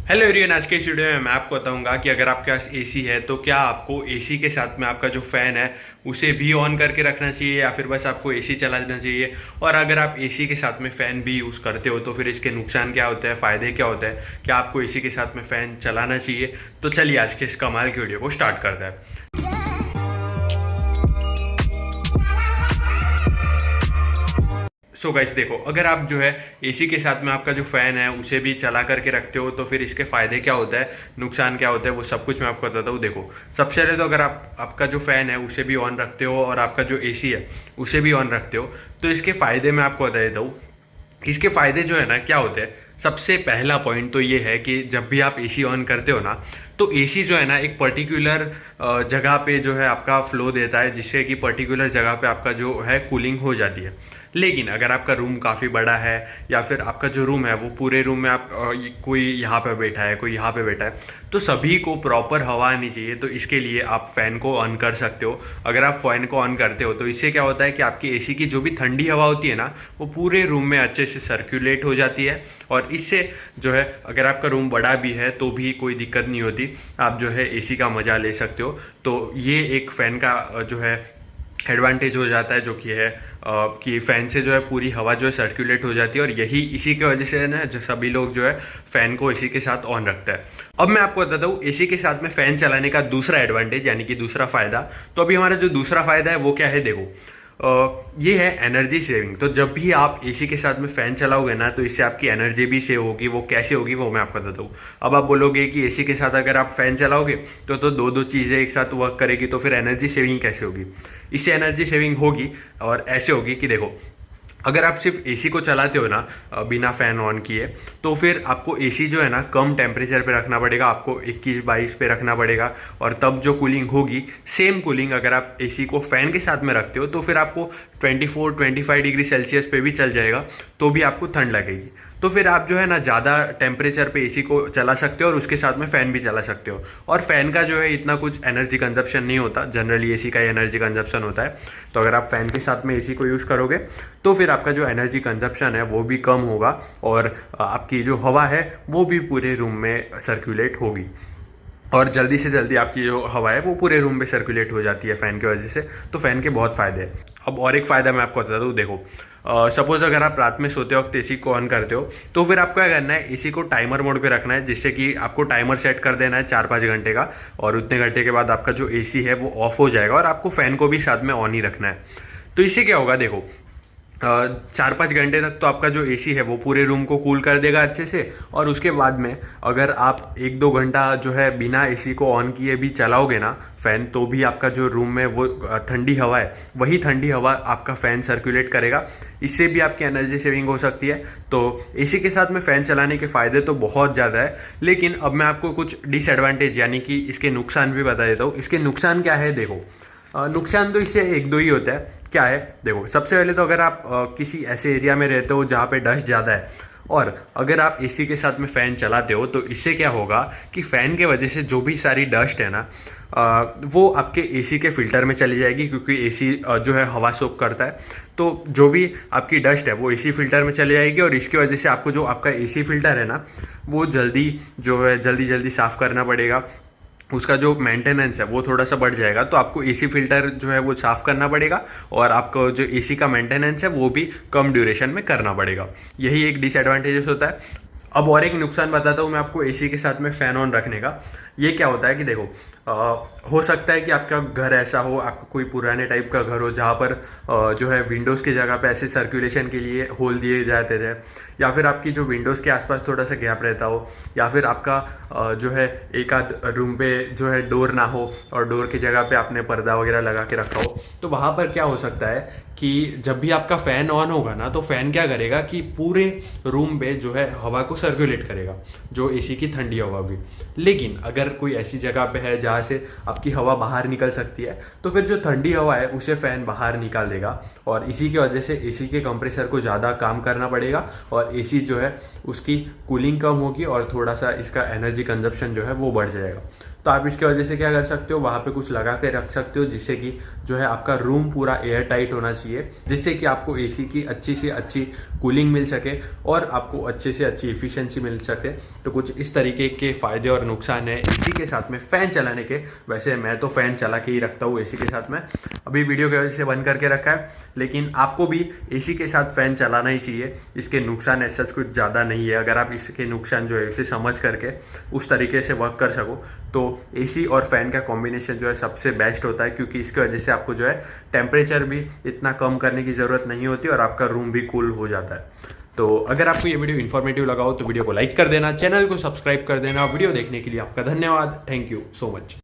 Hello everyone, आज के इस वीडियो में मैं आपको बताऊंगा कि अगर आपके पास एसी है तो क्या आपको एसी के साथ में आपका जो फैन है उसे भी ऑन करके रखना चाहिए या फिर बस आपको एसी चलाना चाहिए। और अगर आप एसी के साथ में फैन भी यूज़ करते हो तो फिर इसके नुकसान क्या होते हैं, फ़ायदे क्या होते हैं, क्या आपको एसी के साथ में फ़ैन चलाना चाहिए। तो चलिए आज के इस कमाल की वीडियो को स्टार्ट करते हैं। सो गाइस देखो, अगर आप जो है एसी के साथ में आपका जो फैन है उसे भी चला करके रखते हो तो फिर इसके फायदे क्या होता है, नुकसान क्या होता है, वो सब कुछ मैं आपको बताता हूँ। देखो, सबसे पहले तो अगर आप आपका जो फैन है उसे भी ऑन रखते हो और आपका जो एसी है उसे भी ऑन रखते हो तो इसके फायदे मैं आपको बता देता हूँ। इसके फायदे जो है ना क्या होते हैं, सबसे पहला पॉइंट तो ये है कि जब भी आप एसी ऑन करते हो ना तो एसी जो है ना एक पर्टिकुलर जगह पे जो है आपका फ्लो देता है, जिससे कि पर्टिकुलर जगह पे आपका जो है कूलिंग हो जाती है। लेकिन अगर आपका रूम काफ़ी बड़ा है या फिर आपका जो रूम है वो पूरे रूम में आप कोई यहाँ पे बैठा है, कोई यहाँ पे बैठा है, तो सभी को प्रॉपर हवा आनी चाहिए। तो इसके लिए आप फ़ैन को ऑन कर सकते हो। अगर आप फ़ैन को ऑन करते हो तो इससे क्या होता है कि आपकी एसी की जो भी ठंडी हवा होती है ना वो पूरे रूम में अच्छे से सर्कुलेट हो जाती है। और इससे जो है अगर आपका रूम बड़ा भी है तो भी कोई दिक्कत नहीं होती, आप जो है एसी का मज़ा ले सकते हो। तो ये एक फ़ैन का जो है एडवांटेज हो जाता है, जो कि है कि फ़ैन से जो है पूरी हवा जो है सर्कुलेट हो जाती है। और यही इसी की वजह से ना जो सभी लोग जो है फ़ैन को एसी के साथ ऑन रखते हैं। अब मैं आपको बताता हूँ एसी के साथ में फ़ैन चलाने का दूसरा एडवांटेज यानी कि दूसरा फ़ायदा। तो अभी हमारा जो दूसरा फ़ायदा है वो क्या है, देखो ये है एनर्जी सेविंग। तो जब भी आप एसी के साथ में फ़ैन चलाओगे ना तो इससे आपकी एनर्जी भी सेव होगी। वो कैसे होगी वो मैं आपको बताता हूँ। अब आप बोलोगे कि एसी के साथ अगर आप फ़ैन चलाओगे तो दो दो चीज़ें एक साथ वर्क करेगी, तो फिर एनर्जी सेविंग कैसे होगी। इससे एनर्जी सेविंग होगी और ऐसे होगी कि देखो, अगर आप सिर्फ एसी को चलाते हो ना बिना फ़ैन ऑन किए तो फिर आपको एसी जो है ना कम टेम्परेचर पे रखना पड़ेगा, आपको 21-22 पे रखना पड़ेगा। और तब जो कूलिंग होगी, सेम कूलिंग अगर आप एसी को फ़ैन के साथ में रखते हो तो फिर आपको 24-25 डिग्री सेल्सियस पे भी चल जाएगा तो भी आपको ठंड लगेगी। तो फिर आप जो है ना ज़्यादा टेम्परेचर पे एसी को चला सकते हो और उसके साथ में फ़ैन भी चला सकते हो। और फ़ैन का जो है इतना कुछ एनर्जी कंजप्शन नहीं होता, जनरली एसी का एनर्जी कंजप्शन होता है। तो अगर आप फ़ैन के साथ में एसी को यूज़ करोगे तो फिर आपका जो एनर्जी कंजप्शन है वो भी कम होगा और आपकी जो हवा है वो भी पूरे रूम में सर्कुलेट होगी। और जल्दी से जल्दी आपकी जो हवा है वो पूरे रूम में सर्कुलेट हो जाती है फ़ैन की वजह से। तो फ़ैन के बहुत फ़ायदे हैं। अब और एक फ़ायदा मैं आपको बता दूँ। देखो, सपोज़ अगर आप रात में सोते वक्त एसी को ऑन करते हो तो फिर आपको क्या करना है, एसी को टाइमर मोड पे रखना है, जिससे कि आपको टाइमर सेट कर देना है 4-5 घंटे का। और उतने घंटे के बाद आपका जो एसी है वो ऑफ हो जाएगा और आपको फ़ैन को भी साथ में ऑन ही रखना है। तो इससे क्या होगा, देखो 4-5 घंटे तक तो आपका जो एसी है वो पूरे रूम को कूल कर देगा अच्छे से। और उसके बाद में अगर आप 1-2 घंटा जो है बिना एसी को ऑन किए भी चलाओगे ना फ़ैन, तो भी आपका जो रूम में वो ठंडी हवा है वही ठंडी हवा आपका फ़ैन सर्कुलेट करेगा। इससे भी आपकी एनर्जी सेविंग हो सकती है। तो एसी के साथ में फ़ैन चलाने के फ़ायदे तो बहुत ज़्यादा है, लेकिन अब मैं आपको कुछ डिसएडवांटेज यानी कि इसके नुकसान भी बता देता हूँ। इसके नुकसान क्या है, देखो नुकसान तो इससे 1-2 ही होता है। क्या है, देखो सबसे पहले तो अगर आप किसी ऐसे एरिया में रहते हो जहाँ पे डस्ट ज़्यादा है और अगर आप एसी के साथ में फ़ैन चलाते हो तो इससे क्या होगा कि फ़ैन के वजह से जो भी सारी डस्ट है ना वो आपके एसी के फ़िल्टर में चली जाएगी, क्योंकि एसी जो है हवा सोख करता है। तो जो भी आपकी डस्ट है वो एसी फ़िल्टर में चली जाएगी और इसकी वजह से आपको जो आपका एसी फ़िल्टर है ना वो जल्दी साफ़ करना पड़ेगा। उसका जो मेंटेनेंस है वो थोड़ा सा बढ़ जाएगा। तो आपको एसी फिल्टर जो है वो साफ़ करना पड़ेगा और आपको जो एसी का मेंटेनेंस है वो भी कम ड्यूरेशन में करना पड़ेगा। यही एक डिसएडवांटेजेस होता है। अब और एक नुकसान बताता हूँ मैं आपको एसी के साथ में फ़ैन ऑन रखने का। ये क्या होता है कि देखो, हो सकता है कि आपका घर ऐसा हो, आपका कोई पुराने टाइप का घर हो जहाँ पर जो है विंडोज़ की जगह पे ऐसे सर्कुलेशन के लिए होल दिए जाते थे, या फिर आपकी जो विंडोज़ के आसपास थोड़ा सा गैप रहता हो, या फिर आपका जो है एक आध रूम पे जो है डोर ना हो और डोर की जगह पे आपने पर्दा वगैरह लगा के रखा हो। तो वहाँ पर क्या हो सकता है कि जब भी आपका फ़ैन ऑन होगा ना तो फ़ैन क्या करेगा कि पूरे रूम में जो है हवा को सर्कुलेट करेगा, जो एसी की ठंडी हवा भी। लेकिन अगर कोई ऐसी जगह पे है जहाँ से आपकी हवा बाहर निकल सकती है तो फिर जो ठंडी हवा है उसे फ़ैन बाहर निकाल देगा और इसी की वजह से एसी के कंप्रेसर को ज़्यादा काम करना पड़ेगा और एसी जो है उसकी कूलिंग कम होगी और थोड़ा सा इसका एनर्जी कंजप्शन जो है वो बढ़ जाएगा। तो आप इसके वजह से क्या कर सकते हो, वहाँ पे कुछ लगा के रख सकते हो जिससे कि जो है आपका रूम पूरा एयर टाइट होना चाहिए, जिससे कि आपको एसी की अच्छी से अच्छी कूलिंग मिल सके और आपको अच्छे से अच्छी इफिशियंसी मिल सके। तो कुछ इस तरीके के फायदे और नुकसान है एसी के साथ में फ़ैन चलाने के। वैसे मैं तो फ़ैन चला के ही रखता हूँ एसी के साथ में, अभी वीडियो की वजह से बंद करके रखा है, लेकिन आपको भी एसी के साथ फ़ैन चलाना ही चाहिए। इसके नुकसान ऐसा कुछ ज़्यादा नहीं है, अगर आप इसके नुकसान जो है इसे समझ करके उस तरीके से वर्क कर सको तो एसी और फैन का कॉम्बिनेशन जो है सबसे बेस्ट होता है, क्योंकि इसकी वजह से आपको जो है टेम्परेचर भी इतना कम करने की ज़रूरत नहीं होती और आपका रूम भी कूल हो जाता है। तो अगर आपको ये वीडियो इन्फॉर्मेटिव लगा हो तो वीडियो को लाइक कर देना, चैनल को सब्सक्राइब कर देना। वीडियो देखने के लिए आपका धन्यवाद। Thank you so much.